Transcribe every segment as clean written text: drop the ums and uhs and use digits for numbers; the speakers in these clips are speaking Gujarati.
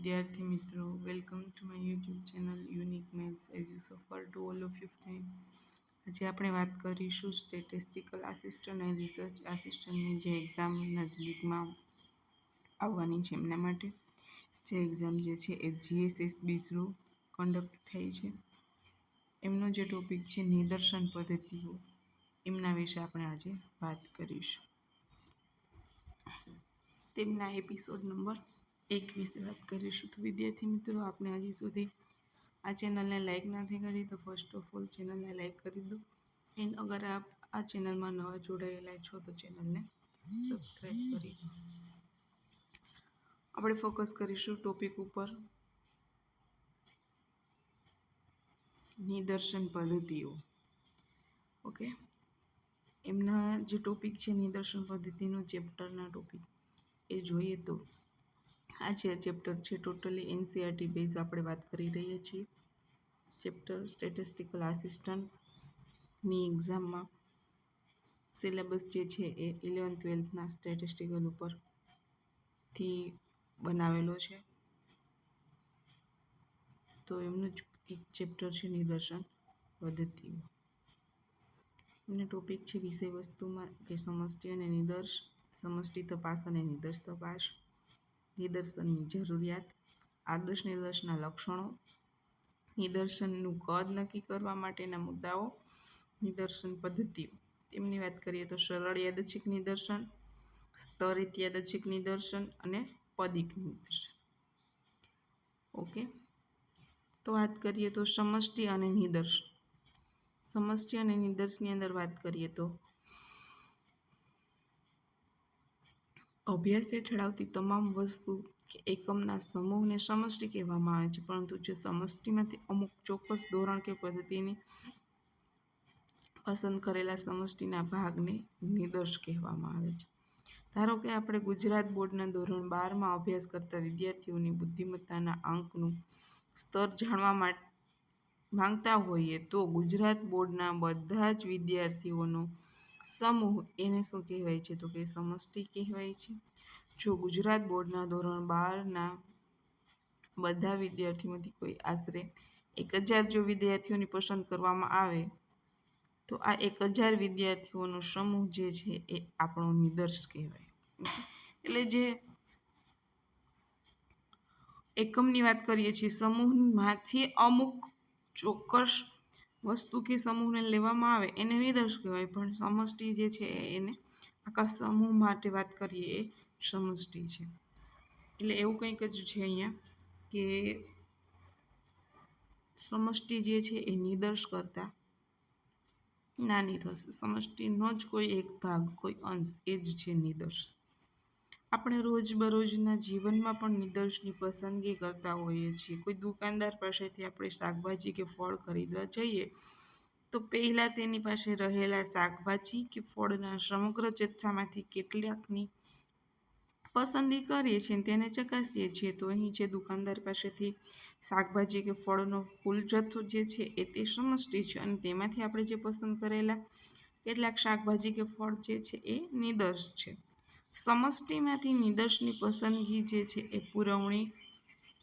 વિદ્યાર્થી મિત્રો, welcome to my YouTube channel unique maths as you suffer to all of you friend. આજે આપણે વાત કરીશું સ્ટેટિસ્ટિકલ આસિસ્ટન્ટ અને રિસર્ચ આસિસ્ટન્ટની જે એક્ઝામ નજદીકમાં આવવાની છે એમના માટે જે એક્ઝામ જે છે એ GSSB થ્રુ કન્ડક્ટ થઈ છે. એમનો જે ટોપિક છે નિદર્શન પદ્ધતિઓ, એમના વિશે આપણે આજે વાત કરીશું. તેમના એપિસોડ નંબર 1 વિશે વાત કરીશું. તો વિદ્યાર્થી મિત્રો, આપણે હજી સુધી આ ચેનલને લાઈક નથી કરી તો ફર્સ્ટ ઓફ ઓલ ચેનલને લાઈક કરી દો. એન્ડ અગર આપ આ ચેનલમાં નવા જોડાયેલા છો તો ચેનલને સબસ્ક્રાઈબ કરી દો. આપણે ફોકસ કરીશું ટોપિક ઉપર, નિદર્શન પદ્ધતિઓ. ઓકે, એમના જે ટોપિક છે નિદર્શન પદ્ધતિનું ચેપ્ટરના ટોપિક એ જોઈએ તો આ જે ચેપ્ટર છે ટોટલી NCERT બેઝ આપણે વાત કરી રહ્યા છીએ. ચેપ્ટર સ્ટેટિસ્ટિકલ આસિસ્ટન્ટની એક્ઝામમાં સિલેબસ જે છે એ 11th-12thના સ્ટેટિસ્ટિકલ ઉપરથી બનાવેલો છે. તો એમનું જ એક ચેપ્ટર છે નિદર્શન પદ્ધતિઓ. એમનો ટોપિક છે વિષય વસ્તુમાં કે સમષ્ટિ અને નિદર્શ, સમષ્ટિ તપાસ અને નિદર્શ તપાસ, નિદર્શનની જરૂરિયાત, આદર્શ નિદર્શના લક્ષણો, નિદર્શનનું કદ નક્કી કરવા માટેના મુદ્દાઓ, નિદર્શન પદ્ધતિઓ. તેમની વાત કરીએ તો સરળ યાદચ્છિક નિદર્શન, સ્તરિત યાદચ્છિક નિદર્શન અને પદિક નિદર્શન. ઓકે, તો વાત કરીએ તો સમષ્ટિ અને નિદર્શ. સમષ્ટિ અને નિદર્શની અંદર વાત કરીએ તો અભ્યાસ હેઠળ આવતી તમામ વસ્તુ કે એકમના સમૂહને સમષ્ટિ કહેવામાં આવે છે, પરંતુ જે સમષ્ટિમાંથી અમુક ચોક્કસ ધોરણ કે પદ્ધતિની પસંદ કરેલા સમષ્ટિના ભાગને નિદર્શ કહેવામાં આવે છે. ધારો કે આપણે ગુજરાત બોર્ડના ધોરણ 12માં અભ્યાસ કરતા વિદ્યાર્થીઓની બુદ્ધિમત્તાના આંકનું સ્તર જાણવા માંગતા હોઈએ તો ગુજરાત બોર્ડના બધા જ વિદ્યાર્થીઓનો સમૂહ એને શું કહેવાય છે? તો કે સમષ્ટિ કહેવાય છે. જો ગુજરાત બોર્ડના ધોરણ 12ના બધા વિદ્યાર્થીઓમાંથી કોઈ આશરે 1000 જો વિદ્યાર્થીઓની પસંદ કરવામાં આવે તો આ 1000 વિદ્યાર્થીઓનો સમૂહ જે છે એ આપણો નિદર્શ કહેવાય. એટલે જે એકમની વાત કરીએ છીએ, સમૂહમાંથી અમુક ચોક્કસ વસ્તુ કે સમૂહને લેવામાં આવે એને નિદર્શ કહેવાય, પણ સમષ્ટિ જે છે એને આખા સમૂહ માટે વાત કરીએ એ સમષ્ટિ છે. એટલે એવું કંઈક જ છે અહીંયા કે સમષ્ટિ જે છે એ નિદર્શ કરતાં નાની થશે. સમષ્ટિનો જ કોઈ એક ભાગ, કોઈ અંશ એ જ છે નિદર્શ. આપણે રોજબરોજના જીવનમાં પણ નિદર્શની પસંદગી કરતા હોઈએ છીએ. કોઈ દુકાનદાર પાસેથી આપણે શાકભાજી કે ફળ ખરીદવા જઈએ તો પહેલાં તેની પાસે રહેલા શાકભાજી કે ફળના સમગ્ર જથ્થામાંથી કેટલાકની પસંદગી કરીએ છીએ અને તેને ચકાસીએ છીએ. તો અહીં જે દુકાનદાર પાસેથી શાકભાજી કે ફળનો કુલ જથ્થો જે છે એ તે સમષ્ટિ છે અને તેમાંથી આપણે જે પસંદ કરેલા કેટલાક શાકભાજી કે ફળ જે છે એ નિદર્શ છે. સમષ્ટિમાંથી નિદર્શની પસંદગી જે છે એ પુરવણી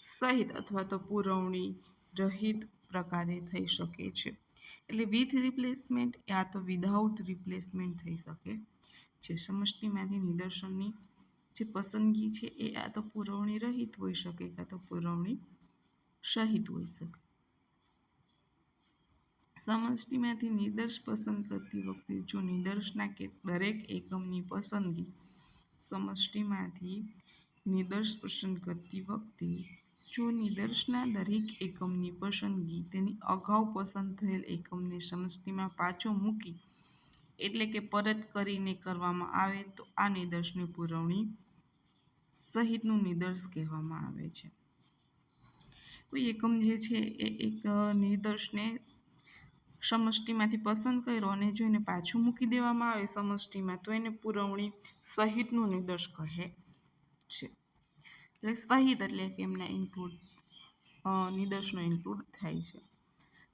સહિત અથવા તો પુરવણી રહિત પ્રકારે થઈ શકે છે. એટલે વિથ રિપ્લેસમેન્ટ યા તો વિધાઉટ રિપ્લેસમેન્ટ થઈ શકે છે. સમષ્ટિમાંથી નિદર્શનની જે પસંદગી છે એ આ તો પુરવણી રહિત હોઈ શકે કાં તો પુરવણી સહિત હોઈ શકે. સમષ્ટિમાંથી નિદર્શ પસંદ કરતી વખતે જો નિદર્શના દરેક એકમની પસંદગી સમષ્ટિમાંથી નિદર્શ પસંદ કરતી વખતે જો નિદર્શના દરેક એકમની પસંદગી તેની અગાઉ પસંદ થયેલ એકમને સમષ્ટિમાં પાછો મૂકી એટલે કે પરત કરીને કરવામાં આવે તો આ નિદર્શને પુરવણી સહિતનું નિદર્શ કહેવામાં આવે છે. કોઈ એકમ જે છે એ એક નિદર્શને સમષ્ટિમાંથી પસંદ કર્યો અને જો એને પાછું મૂકી દેવામાં આવે સમષ્ટિમાં તો એને પુરવણી સહિતનું નિદર્શ કહે છે. એટલે સહિત એટલે કે એમના ઇન્ક્લુડ નિદર્શનો ઇન્ક્લુડ થાય છે.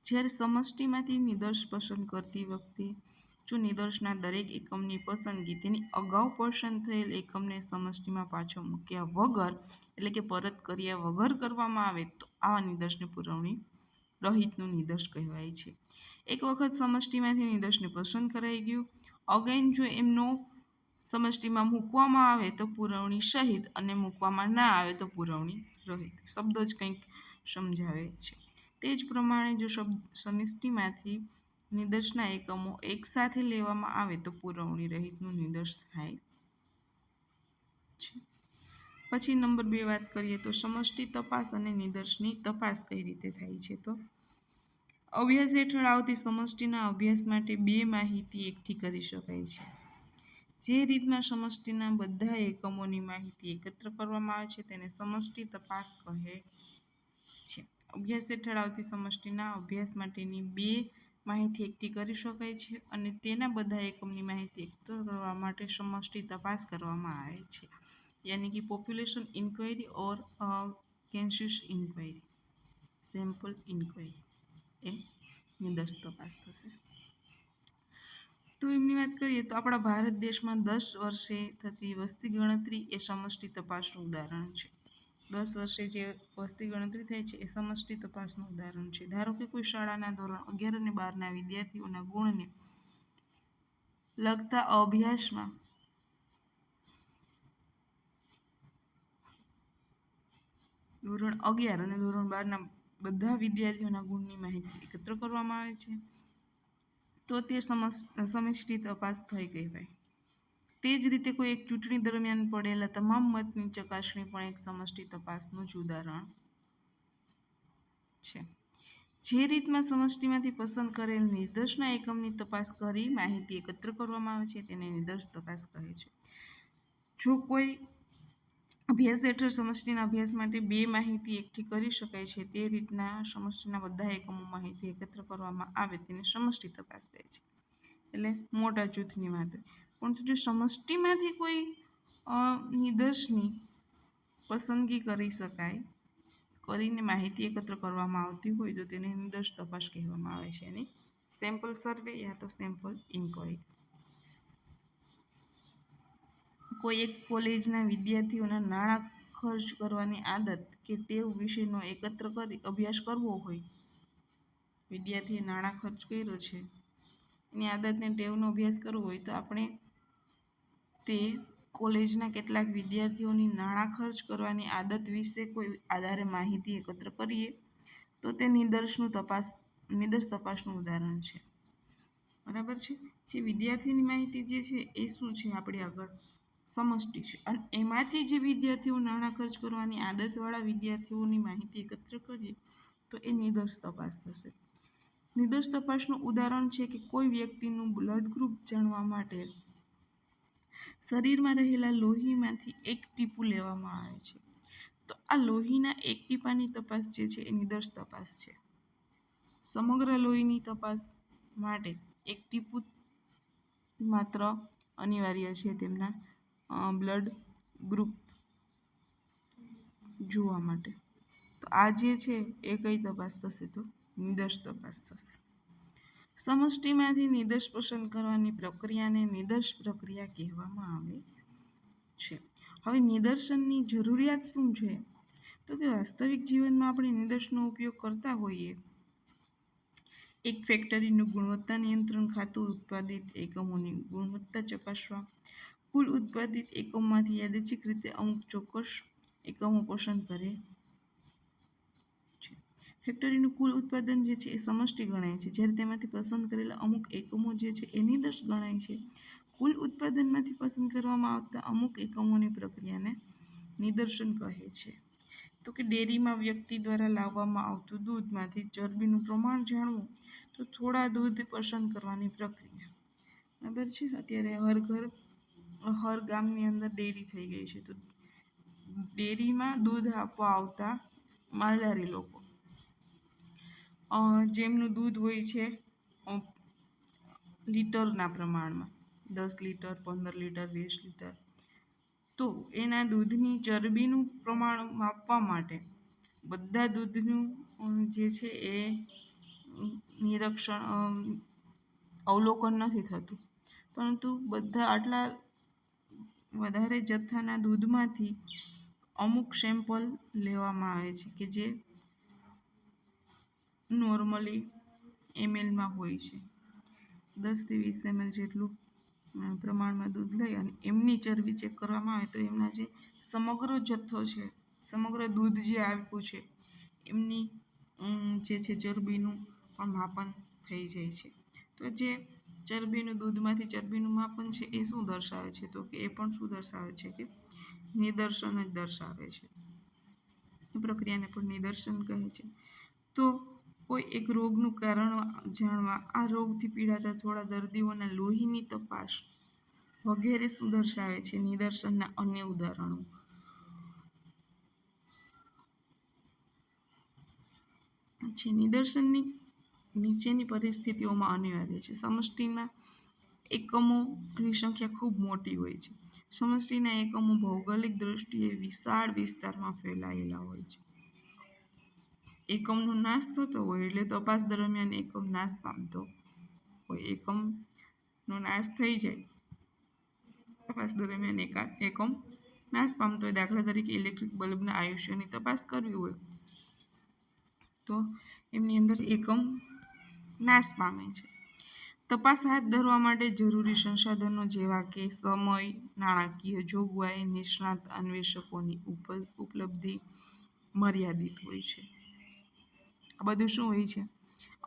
જ્યારે સમષ્ટિમાંથી નિદર્શ પસંદ કરતી વખતે જો નિદર્શના દરેક એકમની પસંદગી તેની અગાઉ પસંદ થયેલ એકમને સમષ્ટિમાં પાછો મૂક્યા વગર એટલે કે પરત કર્યા વગર કરવામાં આવે તો આવા નિદર્શને પુરવણી રહિતનું નિદર્શ કહેવાય છે. એક વખત સમષ્ટિમાંથી નિદર્શને પસંદ કરાઈ ગયું અગેન જો એમનો સમષ્ટિમાં મૂકવામાં આવે તો પુરવણી સહિત અને મૂકવામાં ના આવે તો પુરવણી રહિત. શબ્દો જ કંઈક સમજાવે છે. તે જ પ્રમાણે જો સમષ્ટિમાંથી નિદર્શના એકમો એકસાથે લેવામાં આવે તો પુરવણી રહિતનું નિદર્શ થાય છે. પછી નંબર 2 વાત કરીએ તો સમષ્ટિ તપાસ અને નિદર્શની તપાસ કઈ રીતે થાય છે. તો અભ્યાસ હેઠળ આવતી સમષ્ટિના અભ્યાસ માટે બે માહિતી એકઠી કરી શકાય છે. જે રીતમાં સમષ્ટિના બધા એકમોની માહિતી એકત્ર કરવામાં આવે છે તેને સમષ્ટિ તપાસ કહે છે. અભ્યાસ હેઠળ આવતી સમષ્ટિના અભ્યાસ માટેની બે માહિતી એકઠી કરી શકાય છે અને તેના બધા એકમની માહિતી એકત્ર કરવા માટે સમષ્ટિ તપાસ કરવામાં આવે છે. यानी कि पॉपुलेशन इंक्वायरी और सेंसस इंक्वायरी सैम्पल इंक्वायरी એ નિદર્શ તપાસ થશે. તો એમની વાત કરીએ તો આપણા ભારત દેશમાં 10 વર્ષે થતી વસ્તી ગણતરી એ સમષ્ટિ તપાસનું ઉદાહરણ છે. 10 વર્ષે જે વસ્તી ગણતરી થાય છે એ સમષ્ટિ તપાસનું ઉદાહરણ છે. ધારો કે કોઈ શાળાના ધોરણ 11 અને 12ના વિદ્યાર્થીઓના ગુણને લગતા અભ્યાસમાં ધોરણ 11 અને ધોરણ 12ના બધા વિદ્યાર્થીઓના ગુણની માહિતી એકત્ર કરવામાં આવે છે તો તે સમષ્ટિ તપાસ થઈ કહેવાય. તે જ રીતે કોઈ એક ચૂંટણી દરમિયાન પડેલા તમામ મતની ચકાસણી પણ એક સમષ્ટિ તપાસનું જ ઉદાહરણ છે. જે રીતમાં સમષ્ટિમાંથી પસંદ કરેલ નિદર્શના એકમની તપાસ કરી માહિતી એકત્ર કરવામાં આવે છે તેને નિદર્શ તપાસ કહે છે. જો કોઈ અભ્યાસ હેઠળ સમષ્ટિના અભ્યાસ માટે બે માહિતી એકઠી કરી શકાય છે તે રીતના સમષ્ટિના બધા એકમો માહિતી એકત્ર કરવામાં આવે તેને સમષ્ટિ તપાસ કહે છે. એટલે મોટા જૂથની વાત પણ જો સમષ્ટિમાંથી કોઈ નિદર્શની પસંદગી કરી શકાય કરીને માહિતી એકત્ર કરવામાં આવતી હોય તો તેને નિદર્શ તપાસ કહેવામાં આવે છે. અને સેમ્પલ સર્વે યા તો સેમ્પલ ઇન્ક્વાયરી. કોઈ એક કોલેજના વિદ્યાર્થીઓના નાણાં ખર્ચ કરવાની આદત કે ટેવ વિશેનો એકત્ર કરી અભ્યાસ કરવો હોય વિદ્યાર્થીએ નાણાં ખર્ચ કર્યો છે એની આદતને ટેવનો અભ્યાસ કરવો હોય તો આપણે તે કોલેજના કેટલાક વિદ્યાર્થીઓની નાણાં ખર્ચ કરવાની આદત વિશે કોઈ આધારે માહિતી એકત્ર કરીએ તો તે નિદર્શ તપાસનું ઉદાહરણ છે. બરાબર છે. જે વિદ્યાર્થીની માહિતી જે છે એ શું છે આપણી આગળ સમષ્ટિ છે અને એમાંથી જે વિદ્યાર્થીઓ નાણાં ખર્ચ કરવાની આદતવાળા વિદ્યાર્થીઓની માહિતી એકત્ર કરીએ તો એ નિદર્શ તપાસ થશે. નિદર્શ તપાસનું ઉદાહરણ છે કે કોઈ વ્યક્તિનું બ્લડ ગ્રુપ જાણવા માટે શરીરમાં રહેલા લોહીમાંથી એક ટીપું લેવામાં આવે છે તો આ લોહીના એક ટીપાની તપાસ જે છે એ નિદર્શ તપાસ છે. સમગ્ર લોહીની તપાસ માટે એક ટીપું માત્ર અનિવાર્ય છે તેમના બ્લડ ગ્રુપ જોવા માટે. તો આ જે છે એ કઈ તપાસ થશે તો નિદર્શ તપાસ થશે. સમષ્ટિમાંથી નિદર્શ પસંદ કરવાની પ્રક્રિયાને નિદર્શ પ્રક્રિયા કહેવામાં આવે છે. હવે નિદર્શનની જરૂરિયાત શું છે તો કે વાસ્તવિક જીવનમાં આપણે નિદર્શનો ઉપયોગ કરતા હોઈએ. એક ફેક્ટરીનું ગુણવત્તા નિયંત્રણ ખાતું ઉત્પાદિત એકમોની ગુણવત્તા ચકાસવા કુલ ઉત્પાદિત એકમોમાંથી યાદચ્છિક રીતે અમુક ચોક્કસ એકમો પસંદ કરે છે. ફેક્ટરીનું કુલ ઉત્પાદન જે છે એ સમષ્ટિ ગણાય છે જ્યારે તેમાંથી પસંદ કરેલા અમુક એકમો જે છે એ નિદર્શ ગણાય છે. કુલ ઉત્પાદનમાંથી પસંદ કરવામાં આવતા અમુક એકમોની પ્રક્રિયાને નિદર્શન કહે છે. તો કે ડેરીમાં વ્યક્તિ દ્વારા લાવવામાં આવતું દૂધમાંથી ચરબીનું પ્રમાણ જાણવું તો થોડા દૂધ પસંદ કરવાની પ્રક્રિયા. બરાબર છે. અત્યારે હર ગામની અંદર ડેરી થઈ ગઈ છે તો ડેરીમાં દૂધ આપવા આવતા માલધારી લોકો જેમનું દૂધ હોય છે લીટરના પ્રમાણમાં 10 લીટર 15 લીટર 20 લીટર તો એના દૂધની ચરબીનું પ્રમાણ માપવા માટે બધા દૂધનું જે છે એ નિરીક્ષણ અવલોકન નથી થતું, પરંતુ બધા આટલા વધારે જથ્થાના દૂધમાંથી અમુક સેમ્પલ લેવામાં આવે છે કે જે નોર્મલી એમએલમાં હોય છે. 10થી 20 ml જેટલું પ્રમાણમાં દૂધ લઈ અને એમની ચરબી ચેક કરવામાં આવે તો એમના જે સમગ્ર જથ્થો છે, સમગ્ર દૂધ જે આપ્યું છે એમની જે છે ચરબીનું પણ માપન થઈ જાય છે. તો જે ચરબીનું દૂધમાંથી ચરબીનું માપન છે એ શું દર્શાવે છે? તો કે એ પણ શું દર્શાવે છે કે નિદર્શન જ દર્શાવે છે. એ પ્રક્રિયાને પણ નિદર્શન કહે છે. તો કોઈ એક રોગનું કારણ જાણવા આ રોગથી પીડાતા થોડા દર્દીઓના લોહીની તપાસ વગેરે શું દર્શાવે છે? નિદર્શનના અન્ય ઉદાહરણો છે. નિદર્શનની નીચેની પરિસ્થિતિઓમાં અનિવાર્ય છે. સમષ્ટિમાં એકમોની સંખ્યા ખૂબ મોટી હોય છે. સમષ્ટિના એકમો ભૌગોલિક દ્રષ્ટિએ વિશાળ વિસ્તારમાં ફેલાયેલા હોય છે. એકમનો નાશ થતો હોય એટલે તપાસ દરમિયાન એકમ નાશ પામતો હોય. એકમનો નાશ થઈ જાય તપાસ દરમિયાન એકમ નાશ પામતો હોય. દાખલા તરીકે ઇલેક્ટ્રિક બલ્બના આયુષ્યની તપાસ કરવી હોય તો એમની અંદર એકમ નાશ પામે છે. તપાસ હાથ ધરવા માટે જરૂરી સંસાધનો જેવા કે સમય, નાણાકીય જોગવાઈ, નિષ્ણાત અન્વેષકોની ઉપલબ્ધિ મર્યાદિત હોય છે. આ બધું શું હોય છે?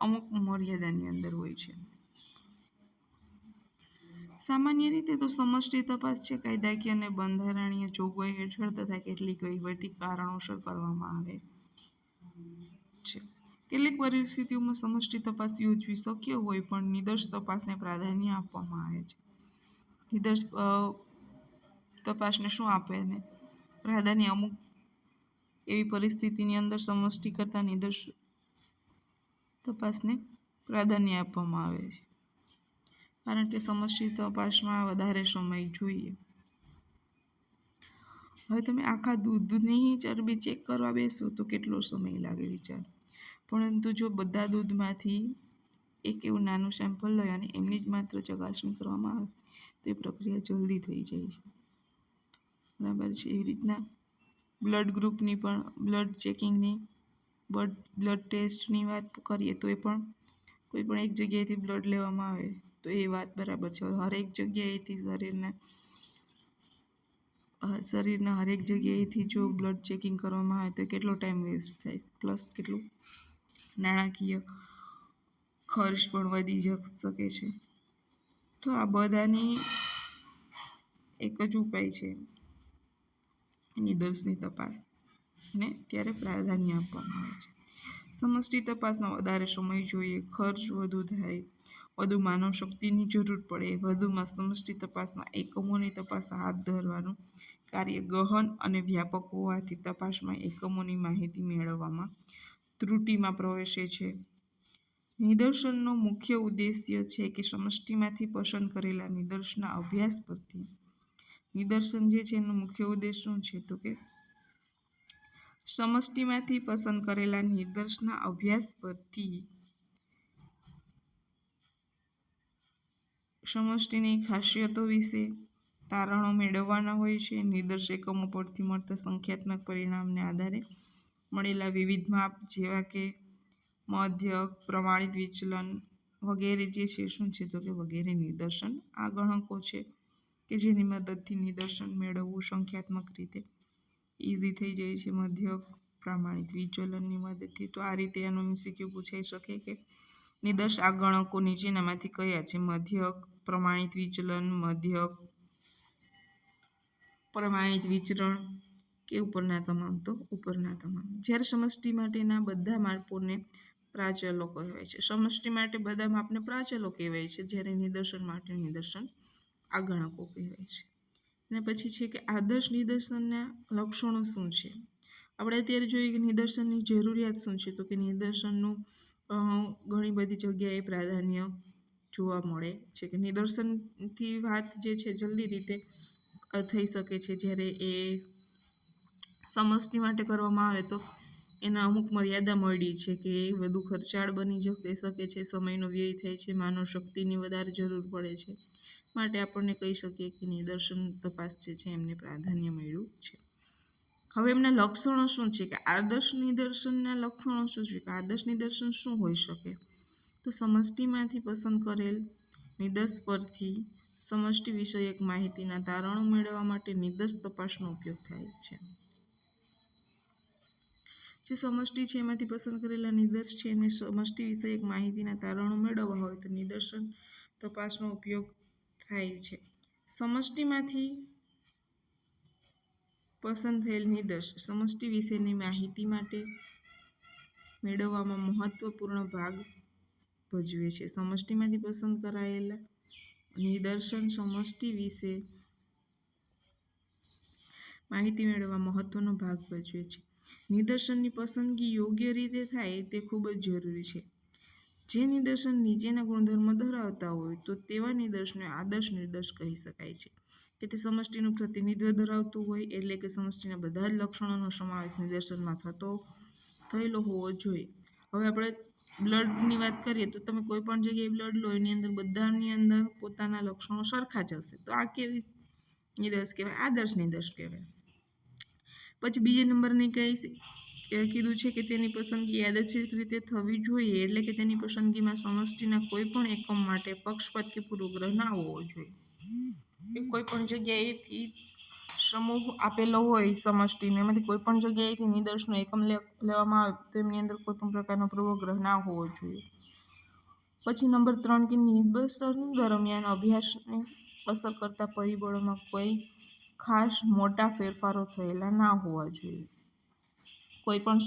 અમુક મર્યાદાની અંદર હોય છે. સામાન્ય રીતે તો સમષ્ટિ તપાસ છે કાયદાકીય અને બંધારણીય જોગવાઈ હેઠળ તથા કેટલીક વહીવટી કારણોસર કરવામાં આવે છે. કેટલીક પરિસ્થિતિઓમાં સમષ્ટિ તપાસ યોજવી શક્ય હોય પણ નિદર્શ તપાસને પ્રાધાન્ય આપવામાં આવે છે. નિદર્શ તપાસને શું આપે ને પ્રાધાન્ય અમુક એવી પરિસ્થિતિની અંદર સમષ્ટિ કરતાં નિદર્શ તપાસને પ્રાધાન્ય આપવામાં આવે છે. કારણ કે સમષ્ટિ તપાસમાં વધારે સમય જોઈએ. હવે તમે આખા દૂધની ચરબી ચેક કરવા બેસો તો કેટલો સમય લાગે વિચાર. પરંતુ જો બધા દૂધમાંથી એક એવું નાનું સેમ્પલ લઈ અને એમની જ માત્ર ચકાસણી કરવામાં આવે તો એ પ્રક્રિયા જલ્દી થઈ જાય છે. બરાબર છે. એવી રીતના બ્લડ ગ્રુપની પણ બ્લડ ચેકિંગની બ્લડ ટેસ્ટની વાત કરીએ તો એ પણ કોઈ પણ એક જગ્યાએથી બ્લડ લેવામાં આવે તો એ વાત બરાબર છે. હરેક જગ્યાએથી શરીરના હરેક જગ્યાએથી જો બ્લડ ચેકિંગ કરવામાં આવે તો કેટલો ટાઈમ વેસ્ટ થાય, પ્લસ કેટલું નાણાકીય ખર્ચ પણ વધી શકે છે. તો આ બધાની એક જ ઉપાય છે નિદર્શની તપાસ ને ત્યારે પ્રાધાન્ય આપવામાં આવે છે. સમષ્ટિ તપાસમાં વધારે સમય જોઈએ, ખર્ચ વધુ થાય, વધુ માનવ શક્તિની જરૂર પડે. વધુમાં સમષ્ટિ તપાસમાં એકમોની તપાસ હાથ ધરવાનું કાર્ય ગહન અને વ્યાપક હોવાથી તપાસમાં એકમોની માહિતી મેળવવામાં ત્રુટિમાં પ્રવેશે છે. નિદર્શનનો મુખ્ય ઉદ્દેશ્ય છે કે સમષ્ટિમાંથી પસંદ કરેલા નિદર્શના અભ્યાસ પરથી નિદર્શન જે છે એનો મુખ્ય ઉદ્દેશ શું છે? તો કે સમષ્ટિમાંથી પસંદ કરેલા નિદર્શના અભ્યાસ પરથી સમષ્ટિની ખાસિયતો વિશે તારણો મેળવવાના હોય છે. નિદર્શ એકમો પરથી મળતા સંખ્યાત્મક પરિણામને આધારે મળેલા વિવિધ માપ જેવા કે મધ્યક, પ્રમાણિત વિચલન વગેરે જે છે શું છે? તો કે વગેરે નિદર્શન આ ગણકો છે કે જેની મદદથી નિદર્શન મેળવવું સંખ્યાત્મક રીતે ઇઝી થઈ જાય છે. મધ્યક, પ્રમાણિત વિચલનની મદદથી. તો આ રીતે એનો MCQ પૂછાઈ શકે કે નિદર્શ આ ગણકો નીચેનામાંથી કયા છે? મધ્યક, પ્રમાણિત વિચલન, મધ્યક, પ્રમાણિત વિચરણ કે ઉપરના તમામ? તો ઉપરના તમામ. જ્યારે સમષ્ટિ માટેના બધા માપોને પ્રાચલો કહેવાય છે. સમષ્ટિ માટે બધા માપને પ્રાચલો કહેવાય છે, જ્યારે નિદર્શન માટે નિદર્શન આ ગણકો કહેવાય છે. અને પછી છે કે આદર્શ નિદર્શનના લક્ષણો શું છે? આપણે અત્યારે જોઈએ કે નિદર્શનની જરૂરિયાત શું છે? તો કે નિદર્શનનું ઘણી બધી જગ્યાએ પ્રાધાન્ય જોવા મળે છે કે નિદર્શનથી વાત જે છે જલ્દી રીતે થઈ શકે છે. જ્યારે એ સમષ્ટિ માટે કરવામાં આવે તો એના અમુક મર્યાદા મળી છે કે એ વધુ ખર્ચાળ બની શકે છે, સમયનો વ્યય થાય છે, માનવ શક્તિની વધારે જરૂર પડે છે. માટે આપણને કહી શકીએ કે નિદર્શન તપાસ જે છે એમને પ્રાધાન્ય મળ્યું છે. હવે એમના લક્ષણો શું છે કે આદર્શ નિદર્શનના લક્ષણો શું છે કે આદર્શ નિદર્શન શું હોઈ શકે? તો સમષ્ટિમાંથી પસંદ કરેલ નિદર્શ પરથી સમષ્ટિ વિષયક માહિતીના તારણો મેળવવા માટે નિદર્શ તપાસનો ઉપયોગ થાય છે. જે સમષ્ટિ છે એમાંથી પસંદ કરેલા નિદર્શ છે એમને સમષ્ટિ વિષયક માહિતીના તારણો મેળવવા હોય તો નિદર્શન તપાસનો ઉપયોગ થાય છે. સમષ્ટિમાંથી પસંદ થયેલ નિદર્શ સમષ્ટિ વિશેની માહિતી માટે મેળવવામાં મહત્વપૂર્ણ ભાગ ભજવે છે. સમષ્ટિમાંથી પસંદ કરાયેલા નિદર્શન સમષ્ટિ વિશે માહિતી મેળવવા મહત્વનો ભાગ ભજવે છે. નિદર્શનની પસંદગી યોગ્ય રીતે થાય તે ખૂબ જ જરૂરી છે. જે નિદર્શન નીચેના ગુણધર્મો ધરાવતા હોય તો તેવા નિદર્શનને આદર્શ નિદર્શ કહી શકાય છે કે તે સમષ્ટિનું પ્રતિનિધિત્વ ધરાવતું હોય, એટલે કે સમષ્ટિના બધા જ લક્ષણોનો સમાવેશ નિદર્શનમાં થયેલો હોવો જોઈએ. હવે આપણે બ્લડની વાત કરીએ તો તમે કોઈ પણ જગ્યાએ બ્લડ લો એની અંદર બધાની અંદર પોતાના લક્ષણો સરખા જ હશે, તો આ કેવી નિદર્શ કહેવાય? આદર્શ નિદર્શ કહેવાય. પછી બીજા નંબરની કીધું છે કે તેની પસંદગી યાદચ્છિક રીતે થવી જોઈએ, એટલે કે તેની પસંદગીમાં સમષ્ટિના કોઈ પણ એકમ માટે પક્ષપાત કે પૂર્વગ્રહ ના હોવો જોઈએ. કોઈ પણ જગ્યાએથી સમૂહ આપેલો હોય સમષ્ટિને, એમાંથી કોઈ પણ જગ્યાએથી નિદર્શનો એકમ લેવામાં આવે તો એમની અંદર કોઈ પણ પ્રકારનો પૂર્વગ્રહ ના હોવો જોઈએ. પછી નંબર 3 કે નિદર્શન દરમિયાન અભ્યાસને અસર કરતા પરિબળોમાં કોઈ ખાસ મોટા ફેરફારો થયેલા ના હોવા જોઈએ. કોઈ પણ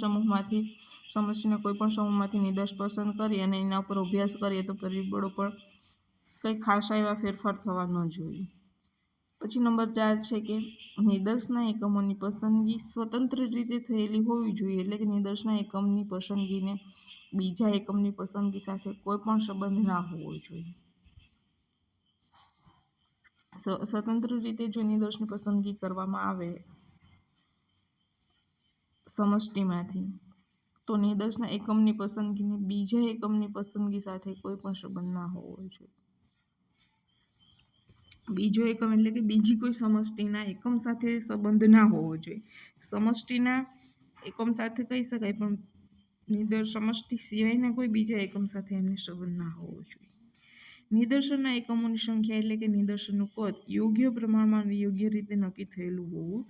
સમષ્ટિના કોઈ પણ સમૂહમાંથી નિદર્શ પસંદ કરી અને એના ઉપર અભ્યાસ કરીએ તો પરિબળો પર કંઈ ખાસા એવા ફેરફાર થવા ન જોઈએ. પછી નંબર 4 છે કે નિદર્શના એકમોની પસંદગી સ્વતંત્ર રીતે થયેલી હોવી જોઈએ, એટલે કે નિદર્શના એકમની પસંદગીને બીજા એકમની પસંદગી સાથે કોઈ પણ સંબંધ ના હોવો જોઈએ. સ્વતંત્ર રીતે જો નિદર્શની પસંદગી કરવામાં આવે સમષ્ટિમાંથી તો નિદર્શના એકમની પસંદગીને બીજા એકમની પસંદગી સાથે કોઈ પણ સંબંધ ના હોવો જોઈએ. બીજો એકમ એટલે કે બીજી કોઈ સમષ્ટિના એકમ સાથે સંબંધ ના હોવો જોઈએ. સમષ્ટિના એકમ સાથે કહી શકાય, પણ સમષ્ટિ સિવાયના કોઈ બીજા એકમ સાથે એમને સંબંધ ના હોવો જોઈએ. નિદર્શનના એકમોની સંખ્યા એટલે કે નિદર્શનનું કદ યોગ્ય પ્રમાણમાં અને યોગ્ય રીતે નક્કી થયેલું હોવું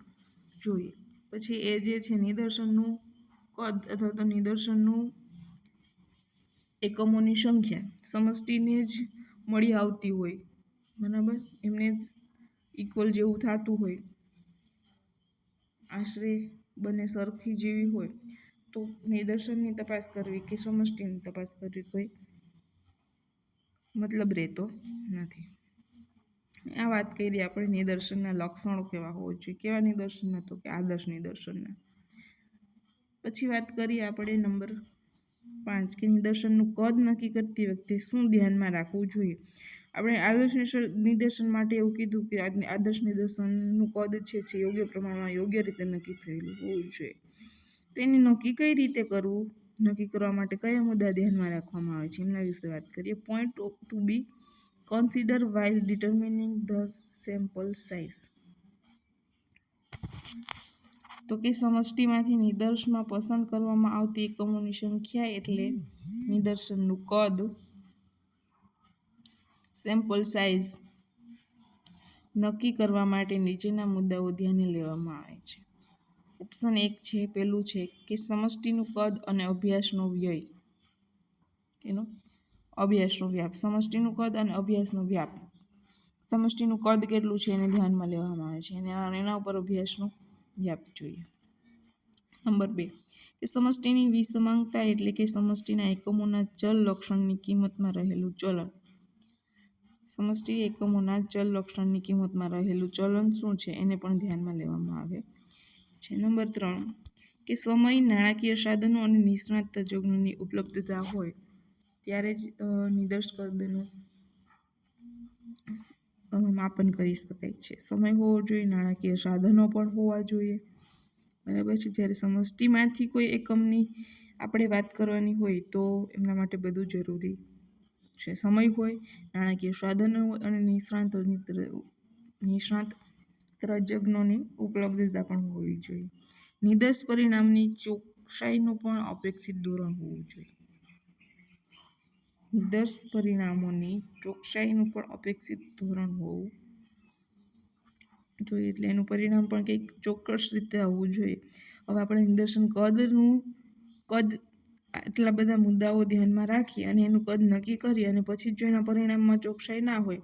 જોઈએ. પછી એ જે છે નિદર્શનનું કદ અથવા તો નિદર્શનનું એકમોની સંખ્યા સમષ્ટિને જ મળી આવતી હોય, બરાબર, એમને જ ઇક્વલ જેવું થતું હોય, આશરે બંને સરખી જેવી હોય, તો નિદર્શનની તપાસ કરવી કે સમષ્ટિની તપાસ કરવી કોઈ મતલબ રહેતો નથી. આ વાત કરી આપણે નિદર્શનના લક્ષણો કેવા હોવા જોઈએ. કેવા નિદર્શનના? તો કે આદર્શ નિદર્શનના. પછી વાત કરીએ આપણે નંબર 5 કે નિદર્શનનું કદ નક્કી કરતી વખતે શું ધ્યાનમાં રાખવું જોઈએ. આપણે આદર્શ નિદર્શન માટે એવું કીધું કે આદર્શ નિદર્શનનું કદ છે યોગ્ય પ્રમાણમાં યોગ્ય રીતે નક્કી થયેલું હોવું જોઈએ. તેની નક્કી કઈ રીતે કરવું, નક્કી કરવા માટે કયા મુદ્દા ધ્યાનમાં રાખવામાં આવે છે એમના વિશે વાત કરીએ. Point to be consider while determining the sample size. તો કે સમષ્ટિમાંથી નિદર્શમાં પસંદ કરવામાં આવતી એકમોની સંખ્યા એટલે નિદર્શનનું કદ, સેમ્પલ સાઇઝ નક્કી કરવા માટે નીચેના મુદ્દાઓ ધ્યાને લેવામાં આવે છે. ઓપ્શન 1 છે, પેલું છે કે સમષ્ટિનું કદ અને અભ્યાસનો વ્યય. અભ્યાસનો વ્યાપ. સમષ્ટિનું કદ અને અભ્યાસનો વ્યાપ. સમષ્ટિનું કદ કેટલું છે એને ધ્યાનમાં લેવામાં આવે છે અને એના ઉપર અભ્યાસનો વ્યાપ જોઈએ. નંબર 2 કે સમષ્ટિની વિષમાંગતા એટલે કે સમષ્ટિના એકમોના ચલ લક્ષણની કિંમતમાં રહેલું ચલન. સમષ્ટિ એકમોના ચલ લક્ષણની કિંમતમાં રહેલું ચલન શું છે એને પણ ધ્યાનમાં લેવામાં આવે છે. નંબર 3 કે સમય, નાણાકીય સાધનો અને નિષ્ણાત તજજ્ઞોની ઉપલબ્ધતા હોય ત્યારે જ નિદર્શ કદનું માપન કરી શકાય છે. સમય હોવો જોઈએ, નાણાકીય સાધનો પણ હોવા જોઈએ બરાબર છે. જ્યારે સમષ્ટિમાંથી કોઈ એકમની આપણે વાત કરવાની હોય તો એમના માટે બધું જરૂરી છે. સમય હોય, નાણાકીય સાધનો હોય અને નિષ્ણાત તજજ્ઞોની ઉપલબ્ધતા પણ હોવી જોઈએ. નિદર્શ પરિણામની ચોકસાઈનું પણ અપેક્ષિત ધોરણ હોવું જોઈએ. નિદર્શ પરિણામોની ચોકસાઈનું પણ અપેક્ષિત ધોરણ હોવું જોઈએ. એટલે એનું પરિણામ પણ કંઈક ચોક્કસ રીતે આવવું જોઈએ. હવે આપણે નિદર્શન કદ આટલા બધા મુદ્દાઓ ધ્યાનમાં રાખી અને એનું કદ નક્કી કરી અને પછી જો એના પરિણામમાં ચોકસાઈ ના હોય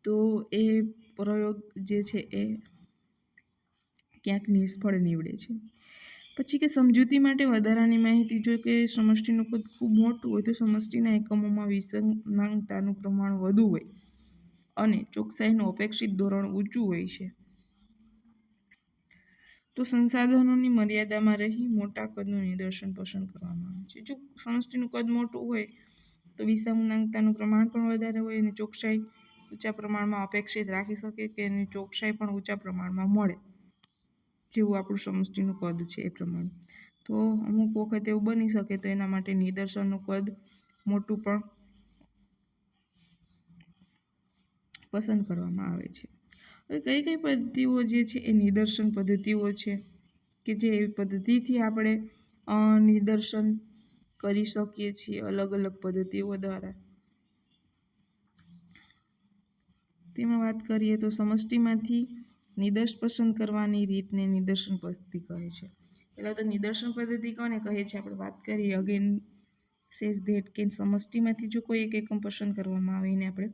તો એ પ્રયોગ જે છે એ ક્યાંક નિષ્ફળ નીવડે છે. પછી કે સમજૂતી માટે વધારાની માહિતી જો કે સમષ્ટિનું કદ ખૂબ મોટું હોય તો સમષ્ટિના એકમોમાં વિસંગતતાનું પ્રમાણ વધુ હોય અને ચોકસાઈનું અપેક્ષિત ધોરણ ઊંચું હોય છે. તો સંસાધનોની મર્યાદામાં રહી મોટા કદનું નિદર્શન પસંદ કરવામાં આવે છે. જો સમષ્ટિનું કદ મોટું હોય તો વિસંગતતાનું પ્રમાણ પણ વધારે હોય અને ચોકસાઈ ઊંચા પ્રમાણમાં અપેક્ષિત રાખી શકે કે એની ચોકસાઈ પણ ઊંચા પ્રમાણમાં મળે, જેવું આપણું સમષ્ટિનું કદ છે એ પ્રમાણે. તો અમુક વખત એવું બની શકે તો એના માટે નિદર્શનનું કદ મોટું પણ પસંદ કરવામાં આવે છે. હવે કઈ કઈ પદ્ધતિઓ જે છે એ નિદર્શન પદ્ધતિઓ છે કે જે એવી પદ્ધતિથી આપણે નિદર્શન કરી શકીએ છીએ અલગ અલગ પદ્ધતિઓ દ્વારા. તેમાં વાત કરીએ તો સમષ્ટિમાંથી નિદર્શ પસંદ કરવાની રીતને નિદર્શન પદ્ધતિ કહે છે. પહેલાં તો નિદર્શન પદ્ધતિ કોને કહે છે આપણે વાત કરીએ. અગેન સેઝ ધેટ કે સમષ્ટિમાંથી જો કોઈ એક એકમ પસંદ કરવામાં આવે એને આપણે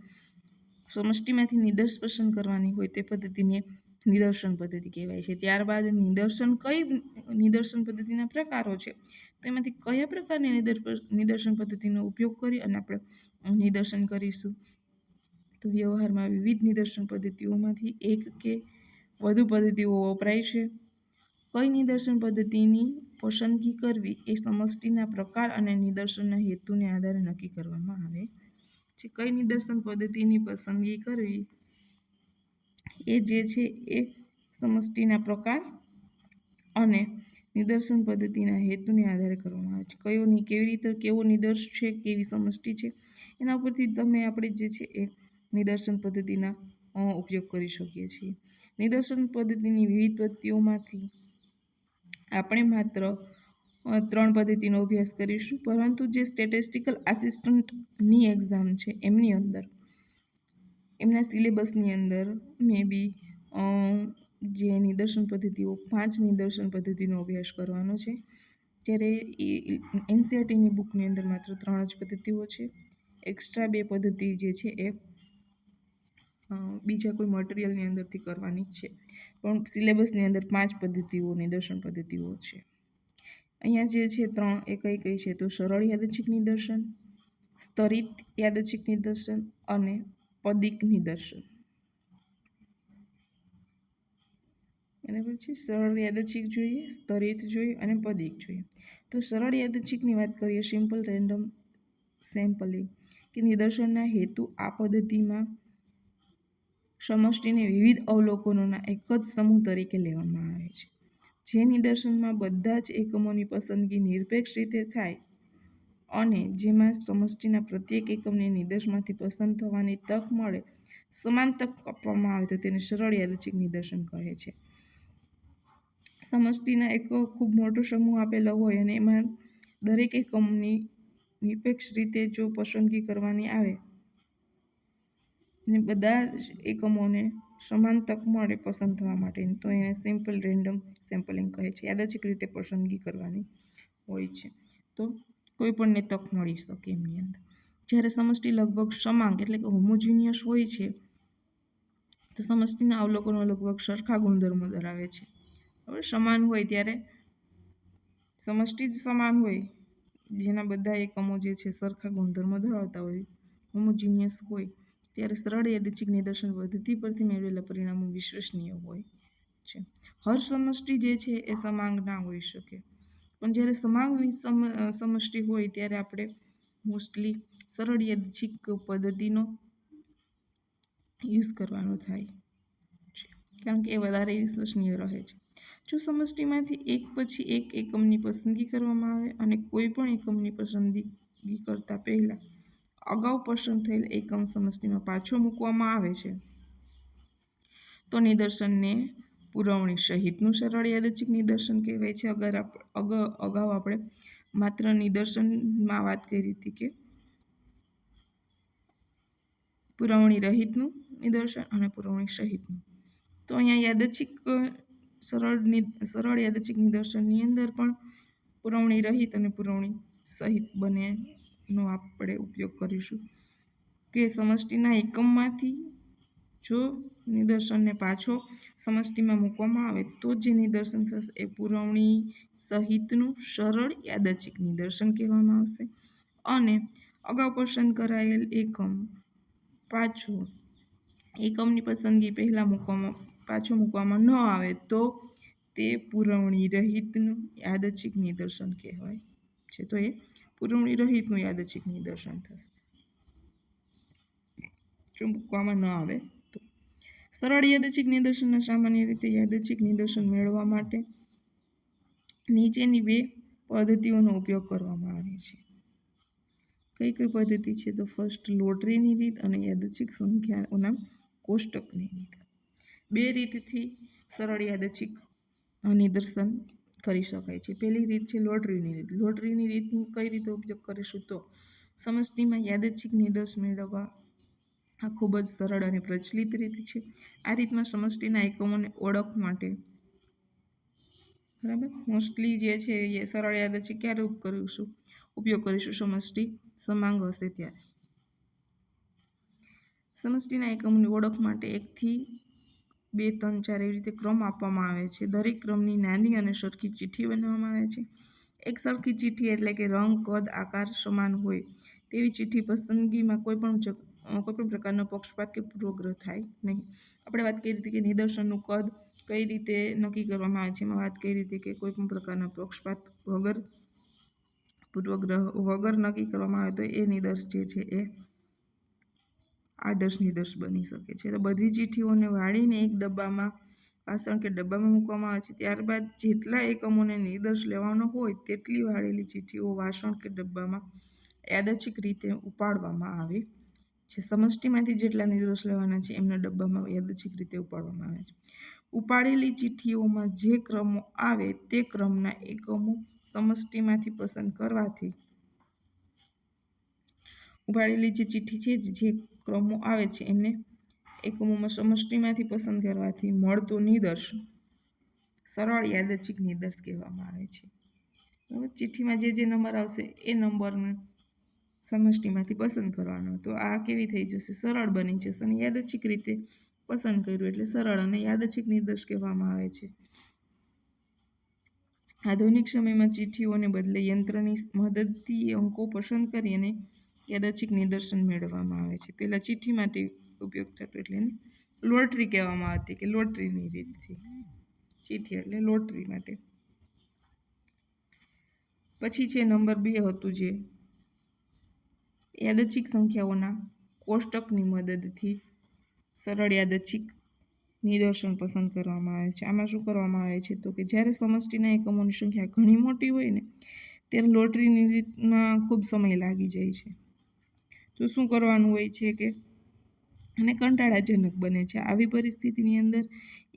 સમષ્ટિમાંથી નિદર્શ પસંદ કરવાની હોય તે પદ્ધતિને નિદર્શન પદ્ધતિ કહેવાય છે. ત્યારબાદ નિદર્શન પદ્ધતિના પ્રકારો છે. તો એમાંથી કયા પ્રકારની નિદર્શન પદ્ધતિનો ઉપયોગ કરી અને આપણે નિદર્શન કરીશું. તો વ્યવહારમાં વિવિધ નિદર્શન પદ્ધતિઓમાંથી એક કે વધુ પદ્ધતિઓ વપરાય છે. કઈ નિદર્શન પદ્ધતિની પસંદગી કરવી એ સમષ્ટિના પ્રકાર અને નિદર્શનના હેતુને આધારે નક્કી કરવામાં આવે છે. કઈ નિદર્શન પદ્ધતિની પસંદગી કરવી એ જે છે એ સમષ્ટિના પ્રકાર અને નિદર્શન પદ્ધતિના હેતુને આધારે કરવામાં આવે છે. કેવી રીતે કેવો નિદર્શ છે, કેવી સમષ્ટિ છે, એના ઉપરથી આપણે જે છે એ નિદર્શન પદ્ધતિના ઉપયોગ કરી શકીએ છીએ. નિદર્શન પદ્ધતિની વિવિધ પદ્ધતિઓમાંથી આપણે માત્ર 3 પદ્ધતિનો અભ્યાસ કરીશું, પરંતુ જે સ્ટેટિસ્ટિકલ આસિસ્ટન્ટની એક્ઝામ છે એમની અંદર એમના સિલેબસની અંદર મે બી જે નિદર્શન પદ્ધતિઓ 5 નિદર્શન પદ્ધતિનો અભ્યાસ કરવાનો છે. જ્યારે એનસીઈઆરટીની બુકની અંદર માત્ર 3 જ પદ્ધતિઓ છે. એક્સ્ટ્રા 2 પદ્ધતિ જે છે એ બીજા કોઈ મટીરિયલની અંદરથી કરવાની છે, પણ સિલેબસની અંદર 5 પદ્ધતિઓ નિદર્શન પદ્ધતિઓ છે. અહીંયા જે છે 3 એ કઈ છે તો સરળ યાદચ્છિક નિદર્શન, સ્તરિત યાદચ્છિક નિદર્શન અને પદિક નિદર્શન. બરાબર છે. સરળ યાદચ્છિક જોઈએ, સ્તરિત જોઈએ અને પદિક જોઈએ. તો સરળ યાદચ્છિકની વાત કરીએ સિમ્પલ રેન્ડમ સેમ્પલિંગ કે નિદર્શનના હેતુ આ પદ્ધતિમાં સમષ્ટિને વિવિધ અવલોકનોના એક જ સમૂહ તરીકે લેવામાં આવે છે. જે નિદર્શનમાં બધા જ એકમોની પસંદગી નિરપેક્ષ રીતે થાય અને જેમાં સમષ્ટિના પ્રત્યેક એકમને નિદર્શમાંથી પસંદ થવાની તક મળે, સમાન તક આપવામાં આવે તો તેને સરળ યાદચ્છિક નિદર્શન કહે છે. સમષ્ટિના એક ખૂબ મોટો સમૂહ આપેલો હોય અને એમાં દરેક એકમની નિરપેક્ષ રીતે જો પસંદગી કરવાની આવે અને બધા જ એકમોને સમાન તક મળે પસંદ થવા માટેની તો એને સિમ્પલ રેન્ડમ સેમ્પલિંગ કહે છે. યાદચ્છિક રીતે પસંદગી કરવાની હોય છે તો કોઈ પણને તક મળી શકે એમની અંદર. જ્યારે સમષ્ટિ લગભગ સમાંગ એટલે કે હોમોજીનિયસ હોય છે તો સમષ્ટિના અવલોકનો લગભગ સરખા ગુણધર્મો ધરાવે છે. હવે સમાન હોય ત્યારે સમષ્ટિ જ સમાન હોય જેના બધા એકમો જે છે સરખા ગુણધર્મો ધરાવતા હોય, હોમોજીનિયસ હોય ત્યારે સરળ યાદચ્છિક નિદર્શન પદ્ધતિ પરથી મેળવેલા પરિણામો વિશ્વસનીય હોય છે. હર સમષ્ટિ જે છે એ સમાંગ ના હોઈ શકે, પણ જ્યારે સમાંગ સમષ્ટિ હોય ત્યારે આપણે મોસ્ટલી સરળ યાદચ્છિક પદ્ધતિનો યુઝ કરવાનો થાય છે, કારણ કે એ વધારે વિશ્વસનીય રહે છે. જો સમષ્ટિમાંથી એક પછી એક એકમની પસંદગી કરવામાં આવે અને કોઈ પણ એકમની પસંદગી કરતાં પહેલાં અગાઉ પસંદ થયેલ એકમ સમષ્ટિમાં પાછો મૂકવામાં આવે છે તો નિદર્શનને પુરવણી સહિતનું સરળ યાદચ્છિક નિદર્શન કહેવાય છે. અગાઉ આપણે માત્ર નિદર્શનમાં વાત કરી હતી કે પુરવણી રહિતનું નિદર્શન અને પુરવણી સહિતનું. તો અહીંયા યાદચ્છિક સરળ યાદચ્છિક નિદર્શનની અંદર પણ પુરવણી રહિત અને પુરવણી સહિત બંનેનો આપણે ઉપયોગ કરીશું કે સમષ્ટિના એકમમાંથી જો નિદર્શનને પાછો સમષ્ટિમાં મૂકવામાં આવે તો જે નિદર્શન થશે એ પુરવણી સહિતનું સરળ યાદચ્છિક નિદર્શન કહેવામાં આવશે અને અગાઉ પસંદ કરાયેલ એકમ પાછો એકમની પસંદગી પહેલાં પાછો મૂકવામાં ન આવે તો તે પુરવણી રહિતનું યાદચ્છિક નિદર્શન કહેવાય છે. તો એ પુરવણી રહિતનું યાદચ્છિક નિદર્શન થશે જો મૂકવામાં ન આવે તો. સરળ યાદચ્છિક નિદર્શનના સામાન્ય રીતે યાદચ્છિક નિદર્શન મેળવવા માટે નીચેની બે પદ્ધતિઓનો ઉપયોગ કરવામાં આવે છે. કઈ પદ્ધતિ છે? તો ફર્સ્ટ લોટરીની રીત અને યાદચ્છિક સંખ્યાઓના કોષ્ટકની રીત. બે રીતથી સરળ યાદચ્છિક નિદર્શન કરી શકાય છે. પહેલી રીત છે લોટરીની રીત. લોટરીની રીત કઈ રીતે ઉપયોગ કરીશું? તો સમષ્ટિમાં યાદચ્છિક નિદર્શ મેળવવા આ ખૂબ જ સરળ અને પ્રચલિત રીત છે. આ રીતમાં સમષ્ટિના એકમોને ઓળખ માટે બરાબર મોસ્ટલી જે છે એ સરળ યાદચ્છિક ક્યારે ઉપયોગ કરીશું? સમષ્ટિ સમાંગ હશે ત્યારે. સમષ્ટિના એકમોની ઓળખ માટે 1 થી 2, 3, 4 એવી રીતે ક્રમ આપવામાં આવે છે. દરેક ક્રમની નાની અને સરખી ચિઠ્ઠી બનાવવામાં આવે છે. એક સરખી ચિઠ્ઠી એટલે કે રંગ, કદ, આકાર સમાન હોય તેવી ચિઠ્ઠી. પસંદગીમાં કોઈ પણ પ્રકારનો પક્ષપાત કે પૂર્વગ્રહ થાય નહીં. આપણે વાત કરી હતી કે નિદર્શનનું કદ કઈ રીતે નક્કી કરવામાં આવે છે. એમાં વાત કરી હતી કે કોઈ પણ પ્રકારના પક્ષપાત વગર પૂર્વગ્રહ વગર નક્કી કરવામાં આવે તો એ નિદર્શ જે છે એ આદર્શ નિદર્શ બની શકે છે. તો બધી ચિઠ્ઠીઓને વાળીને એક ડબ્બામાં વાસણ કે ડબ્બામાં મૂકવામાં આવે છે. ત્યારબાદ જેટલા એકમોને નિદર્શ લેવાનો હોય તેટલી વાળેલી ચિઠ્ઠીઓ વાસણ કે ડબ્બામાં યાદચ્છિક રીતે ઉપાડવામાં આવે છે. સમષ્ટિમાંથી જેટલા નિદર્શ લેવાના છે એમના ડબ્બામાં યાદચ્છિક રીતે ઉપાડવામાં આવે છે. ઉપાડેલી ચિઠ્ઠીઓમાં જે ક્રમો આવે તે ક્રમના એકમો સમષ્ટિમાંથી પસંદ કરવાથી ઉપાડેલી જે ચિઠ્ઠી છે જે ક્રમો આવે છે એમને એકમોમાં સમષ્ટિમાંથી પસંદ કરવાથી મળતો નિદર્શ સરળ યાદચ્છિક નિદર્શ કહેવામાં આવે છે. બરાબર, ચિઠ્ઠીમાં જે નંબર આવશે એ નંબરને સમષ્ટિમાંથી પસંદ કરવાનો. તો આ કેવી થઈ જશે? સરળ બની જશે અને યાદચ્છિક રીતે પસંદ કર્યું એટલે સરળ અને યાદચ્છિક નિદર્શ કહેવામાં આવે છે. આધુનિક સમયમાં ચિઠ્ઠીઓને બદલે યંત્રની મદદથી અંકો પસંદ કરી અને યાદચ્છિક નિદર્શન મેળવવામાં આવે છે. પહેલાં ચિઠ્ઠી માટે ઉપયોગ થતો એટલે એને લોટરી કહેવામાં આવતી કે લોટરીની રીતથી ચિઠ્ઠી એટલે લોટરી માટે. પછી છે નંબર 2 હતું જે યાદચ્છિક સંખ્યાઓના કોષ્ટકની મદદથી સરળ યાદચ્છિક નિદર્શન પસંદ કરવામાં આવે છે. આમાં શું કરવામાં આવે છે? તો કે જ્યારે સમષ્ટિના એકમોની સંખ્યા ઘણી મોટી હોય ને ત્યારે લોટરીની રીતમાં ખૂબ સમય લાગી જાય છે. તો શું કરવાનું હોય છે કે અને કંટાળાજનક બને છે. આવી પરિસ્થિતિની અંદર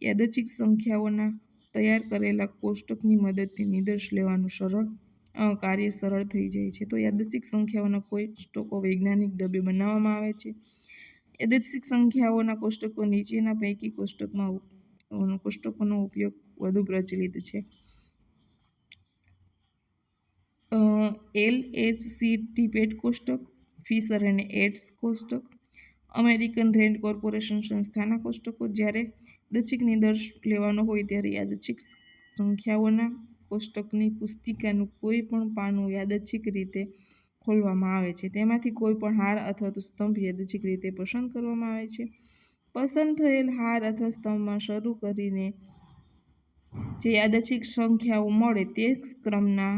યાદચ્છિક સંખ્યાઓના તૈયાર કરેલા કોષ્ટકની મદદથી નિદર્શ લેવાનું કાર્ય સરળ થઈ જાય છે. તો યાદચ્છિક સંખ્યાઓના કોષ્ટકો વૈજ્ઞાનિક ઢબે બનાવવામાં આવે છે. યાદચ્છિક સંખ્યાઓના કોષ્ટકો નીચેના પૈકી કોષ્ટકોનો ઉપયોગ વધુ પ્રચલિત છે. LHC ટિપેટ કોષ્ટક, ફિશર અને એટ્સ કોષ્ટક, અમેરિકન રેન્ડ કોર્પોરેશન સંસ્થાના કોષ્ટકો. જ્યારે યાદચ્છિક નિદર્શ લેવાનો હોય ત્યારે યાદચ્છિક સંખ્યાઓના કોષ્ટકની પુસ્તિકાનું કોઈ પણ પાનું યાદચ્છિક રીતે ખોલવામાં આવે છે. તેમાંથી કોઈ પણ હાર અથવા તો સ્તંભ યાદચ્છિક રીતે પસંદ કરવામાં આવે છે. પસંદ થયેલ હાર અથવા સ્તંભમાં શરૂ કરીને જે યાદચ્છિક સંખ્યાઓ મળે તે ક્રમના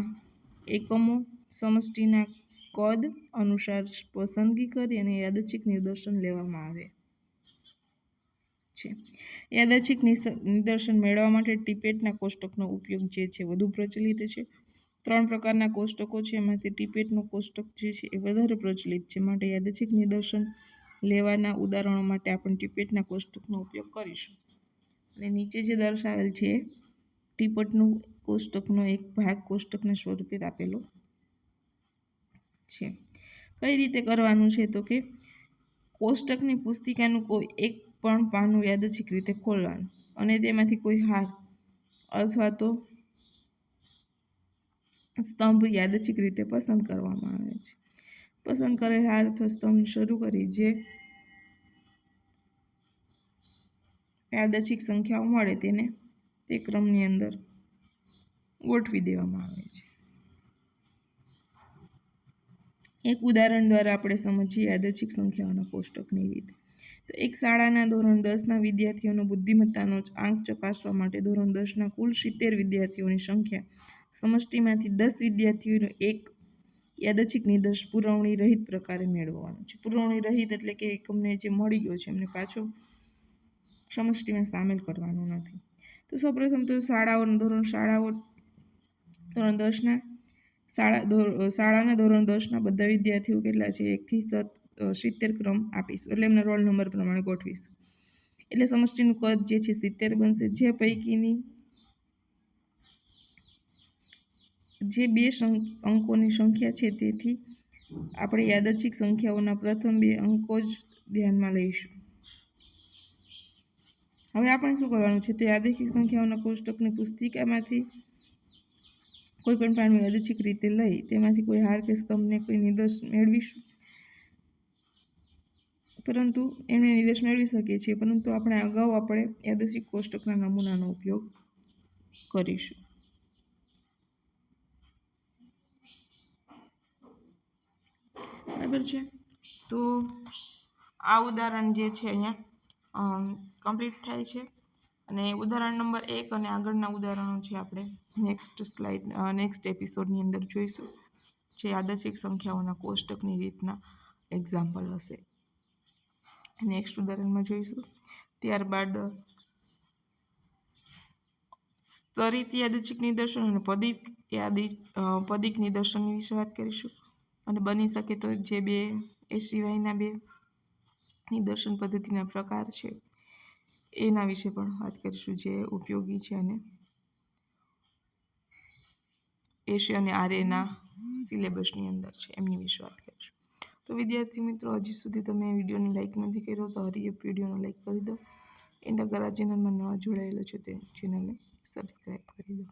એકમો સમષ્ટિના કદ અનુસાર પસંદગી કરી અને યાદચ્છિક નિદર્શન લેવામાં આવે છે. યાદચ્છિક નિદર્શન મેળવવા માટે ટીપેટના કોષ્ટકનો ઉપયોગ જે છે વધુ પ્રચલિત છે. 3 પ્રકારના કોષ્ટકો છે, એમાંથી ટીપેટનું કોષ્ટક જે છે એ વધારે પ્રચલિત છે. માટે યાદચ્છિક નિદર્શન લેવાના ઉદાહરણો માટે આપણે ટીપેટના કોષ્ટકનો ઉપયોગ કરીશું. અને નીચે જે દર્શાવેલ છે ટીપેટનું કોષ્ટકનો એક ભાગ કોષ્ટકના સ્વરૂપે આપેલો છે. કઈ રીતે કરવાનું છે તો કે કોષ્ટકની પુસ્તિકાનું કોઈ એક પણ પાનું યાદચ્છિક રીતે ખોલવાનું અને તેમાંથી કોઈ હાર અથવા તો સ્તંભ યાદચ્છિક રીતે પસંદ કરવામાં આવે છે. પસંદ કરેલ હાર અથવા સ્તંભ શરૂ કરી જે યાદચ્છિક સંખ્યાઓ મળે તેને તે ક્રમની અંદર ગોઠવી દેવામાં આવે છે. એક ઉદાહરણ દ્વારા આપણે સમજીએ યાદચ્છિક સંખ્યાઓના કોષ્ટકની રીત. તો એક શાળાના ધોરણ 10ના વિદ્યાર્થીઓનો બુદ્ધિમત્તાનો આંક ચકાસવા માટે ધોરણ 10ના કુલ 70 વિદ્યાર્થીઓની સંખ્યા સમષ્ટિમાંથી 10 વિદ્યાર્થીઓનું એક યાદચ્છિક નિદર્શ પુરવણી રહિત પ્રકારે મેળવવાનું છે. પુરવણી રહિત એટલે કે એકમને જે મળી ગયો છે એમને પાછો સમષ્ટિમાં સામેલ કરવાનો નથી. તો સૌપ્રથમ તો શાળાના ધોરણ 10ના શાળાના ધોરણ 10ના બધા વિદ્યાર્થીઓ કેટલા છે 1 થી 70 ક્રમ આપીશું, એટલે એમના રોલ નંબર પ્રમાણે ગોઠવીશું. એટલે સમષ્ટિનું કદ જે છે 70 બનશે. જે પૈકીની જે બે અંકોની સંખ્યા છે તેથી આપણે યાદચ્છિક સંખ્યાઓના પ્રથમ 2 અંકો જ ધ્યાનમાં લઈશું. હવે આપણે શું કરવાનું છે તો યાદચ્છિક સંખ્યાઓના કોષ્ટકની પુસ્તિકામાંથી કોઈ પણ પાનું યાદચ્છિક રીતે લઈ તેમાંથી કોઈ હાર કે સ્તંભને કોઈ નિદર્શ મેળવીશું. પરંતુ એમને નિદર્શ મેળવી શકીએ છીએ, પરંતુ આપણે અગાઉ યાદચ્છિક કોષ્ટકના નમૂનાનો ઉપયોગ કરીશું. બરાબર છે. તો આ ઉદાહરણ જે છે અહીંયા કમ્પ્લીટ થાય છે અને ઉદાહરણ નંબર 1 અને આગળના ઉદાહરણો છે આપણે નેક્સ્ટ એપિસોડની અંદર જોઈશું, જે યાદચ્છિક સંખ્યાઓના કોષ્ટકની રીતના એક્ઝામ્પલ હશે. નેક્સ્ટ ઉદાહરણમાં જોઈશું. ત્યારબાદ સ્તરિત યાદચ્છિક નિદર્શન અને પદિક નિદર્શનની વિશે વાત કરીશું. અને બની શકે તો જે એ સિવાયના 2 નિદર્શન પદ્ધતિના પ્રકાર છે એના વિશે પણ વાત કરીશું, જે ઉપયોગી છે અને એશિયા અને આર્યના સિલેબસની અંદર છે એમની વિશે વાત કરીશું. તો વિદ્યાર્થી મિત્રો, હજી સુધી તમે વિડીયોને લાઈક નથી કર્યો તો હરીયપ વિડીયોને લાઈક કરી દો. એના અગર આ ચેનલમાં નવા જોડાયેલો છો તે ચેનલને સબસ્ક્રાઈબ કરી દો.